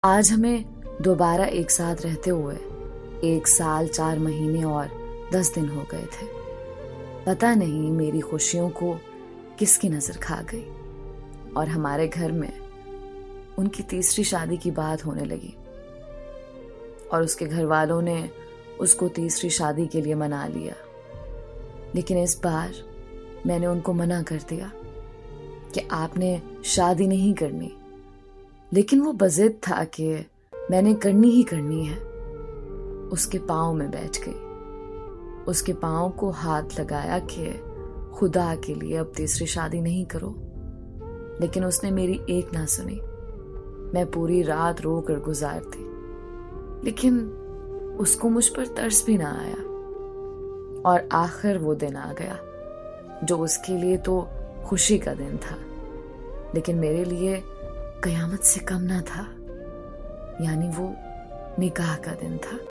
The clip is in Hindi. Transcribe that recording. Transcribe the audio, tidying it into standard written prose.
आज हमें दोबारा एक साथ रहते हुए 1 साल 4 महीने और 10 दिन हो गए थे। पता नहीं मेरी खुशियों को किसकी नजर खा गई और हमारे घर में उनकी तीसरी शादी की बात होने लगी और उसके घर वालों ने उसको तीसरी शादी के लिए मना लिया। लेकिन इस बार मैंने उनको मना कर दिया कि आपने शादी नहीं करनी, लेकिन वो बज़िद था कि मैंने करनी ही करनी है। उसके पाँव में बैठ गई, उसके पाँव को हाथ लगाया कि खुदा के लिए अब तीसरी शादी नहीं करो। लेकिन उसने मेरी एक ना सुनी। मैं पूरी रात रो कर गुजारती, लेकिन उसको मुझ पर तरस भी ना आया। और आखिर वो दिन आ गया जो उसके लिए तो खुशी का दिन था, लेकिन मेरे लिए कयामत से कम ना था। यानी वो निकाह का दिन था।